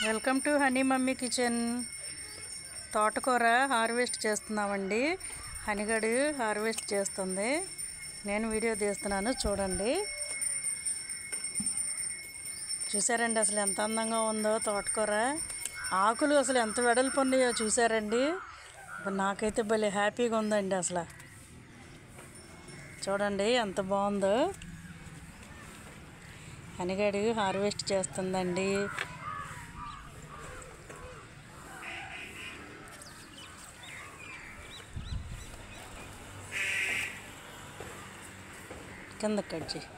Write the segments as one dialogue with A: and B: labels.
A: Welcome to honey mummy kitchen. తోటకూర harvest చేస్తున్నామండి. హనిగడి harvest చేస్తుంది. నేను వీడియో తీస్తున్నాను, చూడండి. చూసారండి అసలు ఎంత అందంగా ఉందో తోటకూర. ఆకులు అసలు ఎంత వెడల్పు ఉన్నాయో చూసారండి. నాకైతే భలే హ్యాపీగా ఉందండి. అసలు చూడండి ఎంత బాగుందో. హనిగడి హార్వెస్ట్ చేస్తుందండి. కింద కట్ చేయి.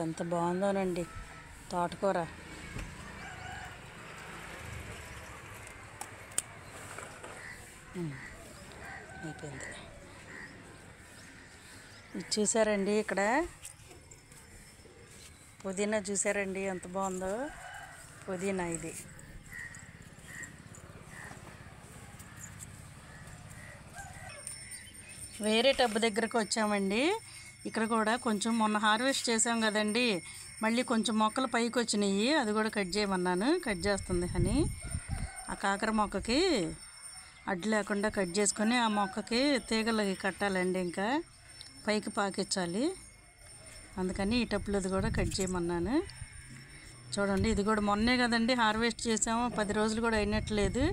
A: ఎంత బాగుందోనండి తోటకూర. అయిపోయింది. ఇది చూసారండి, ఇక్కడ పుదీనా చూసారండి ఎంత బాగుందో. పుదీనా ఇది వేరే టబ్బు దగ్గరకు వచ్చామండి. ఇక్కడ కూడా కొంచెం మొన్న హార్వెస్ట్ చేసాం కదండి, మళ్ళీ కొంచెం మొక్కలు పైకి వచ్చినాయి. అది కూడా కట్ చేయమన్నాను, కట్ చేస్తుంది అని. ఆ కాకర మొక్కకి అడ్డు లేకుండా కట్ చేసుకొని ఆ మొక్కకి తీగలకి కట్టాలండి, ఇంకా పైకి పాకించాలి. అందుకని ఈ టప్పులది కూడా కట్ చేయమన్నాను. చూడండి, ఇది కూడా మొన్నే కదండి హార్వెస్ట్ చేసాము, 10 రోజులు కూడా అయినట్లేదు.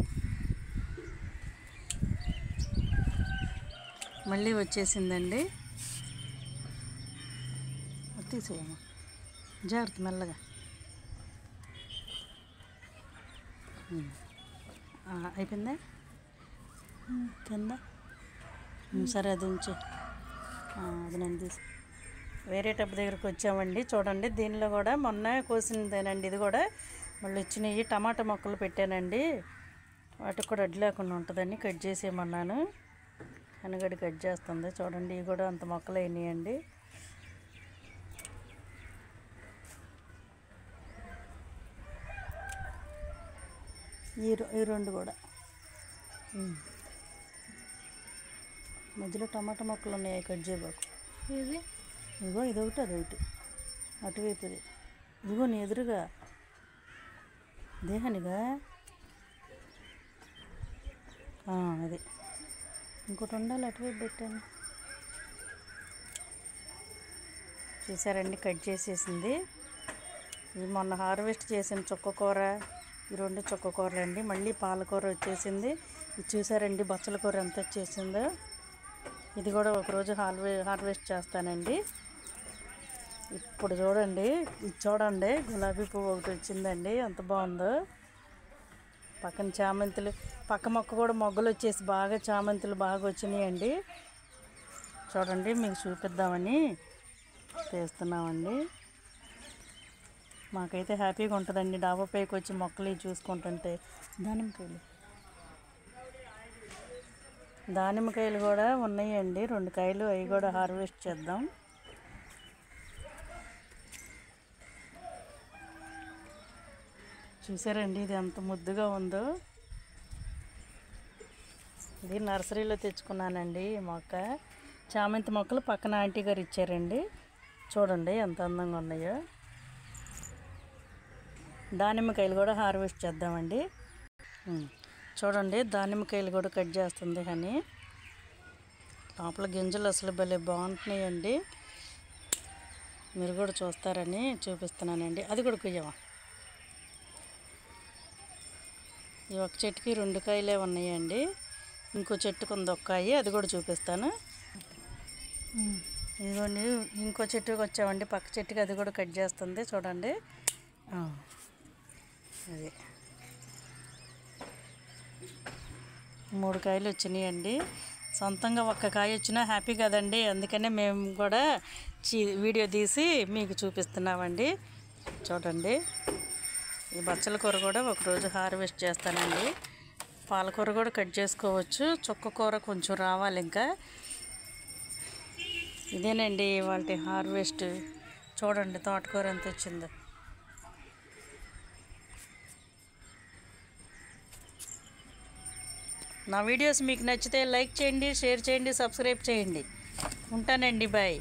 A: మళ్ళీ వచ్చేసిందండి. తీసేయమ్మా, జాగ్రత్త, మెల్లగా. అయిపోయిందా కింద? సరే, అది ఉంచి. అది నేను తీసి వేరే టబ్బు దగ్గరకు వచ్చామండి. చూడండి, దీనిలో కూడా మొన్న కోసిందేనండి. ఇది కూడా మళ్ళీ వచ్చినాయి. టమాటా మొక్కలు పెట్టానండి, వాటికి కూడా అడ్డు లేకుండా ఉంటుందని కట్ చేసేయమన్నాను. హనిగడి కట్ చేస్తుంది. చూడండి, ఇవి కూడా అంత మొక్కలు అయినాయండి. ఈ రెండు కూడా మధ్యలో టమాటా మొక్కలు ఉన్నాయి, కట్ చేయబాకు. ఇదిగో ఇదొకటి అదొకటి అటువైపు. ఇదిగో నీ ఎదురుగా దేహనిగా అది ఇంకోటి ఉండాలి, అటువైపు పెట్టాను. చూసారండి, కట్ చేసేసింది. ఇది మొన్న హార్వెస్ట్ చేసిన చుక్కకూర. ఈ 2 చుక్కకూరలు అండి. మళ్ళీ పాలకూర వచ్చేసింది. ఇది చూసారండి, బచ్చల కూర ఎంత వచ్చేసిందో. ఇది కూడా ఒకరోజు హార్వెస్ట్ చేస్తానండి. ఇప్పుడు చూడండి, ఇది చూడండి, గులాబీ పువ్వు ఒకటి వచ్చిందండి, ఎంత బాగుందో. పక్కన చామంతులు, పక్క మొక్క కూడా మొగ్గలు వచ్చేసి బాగా చామంతులు బాగా వచ్చినాయండి. చూడండి, మీకు చూపిద్దామని తీస్తున్నామండి. మాకైతే హ్యాపీగా ఉంటుందండి డాబా పైకి వచ్చి మొక్కలు చూసుకుంటుంటే. దానిమ్మకాయలు కూడా ఉన్నాయండి, 2 కాయలు. అవి కూడా హార్వెస్ట్ చేద్దాం. చూసారండి, ఇది ఎంత ముద్దుగా ఉందో. ఇది నర్సరీలో తెచ్చుకున్నానండి ఈ మొక్క. చామంతి మొక్కలు పక్కన ఆంటీ గారు ఇచ్చారండి. చూడండి ఎంత అందంగా ఉన్నాయో. దానిమ్మకాయలు కూడా హార్వెస్ట్ చేద్దామండి. చూడండి, దానిమ్మకాయలు కూడా కట్ చేస్తుంది అని. లోపల గింజలు అసలు భలే బాగుంటున్నాయండి. మీరు కూడా చూస్తారని చూపిస్తున్నానండి. అది కూడా కుయ్యమా. ఈ ఒక చెట్టుకి 2 కాయలే ఉన్నాయండి. ఇంకో చెట్టుకు ఉంది 1 కాయ, అది కూడా చూపిస్తాను. ఇదిగోండి, ఇంకో చెట్టుకు వచ్చామండి, పక్క చెట్టుకి. అది కూడా కట్ చేస్తుంది, చూడండి. అది 3 కాయలు వచ్చినాయండి. సొంతంగా 1 కాయ వచ్చినా హ్యాపీ కదండి. అందుకనే మేము కూడా వీడియో తీసి మీకు చూపిస్తున్నామండి. చూడండి, ఈ బచ్చల కూర కూడా ఒకరోజు హార్వెస్ట్ చేస్తానండి. పాలకూర కూడా కట్ చేసుకోవచ్చు. చుక్కకూర కొంచెం రావాలి ఇంకా. ఇదేనండి వాళ్ళ హార్వెస్ట్. చూడండి తోటకూర ఎంత వచ్చిందో. నా వీడియోస్ మీకు నచ్చితే లైక్ చేయండి, షేర్ చేయండి, సబ్స్క్రైబ్ చేయండి. ఉంటానండి, బాయ్.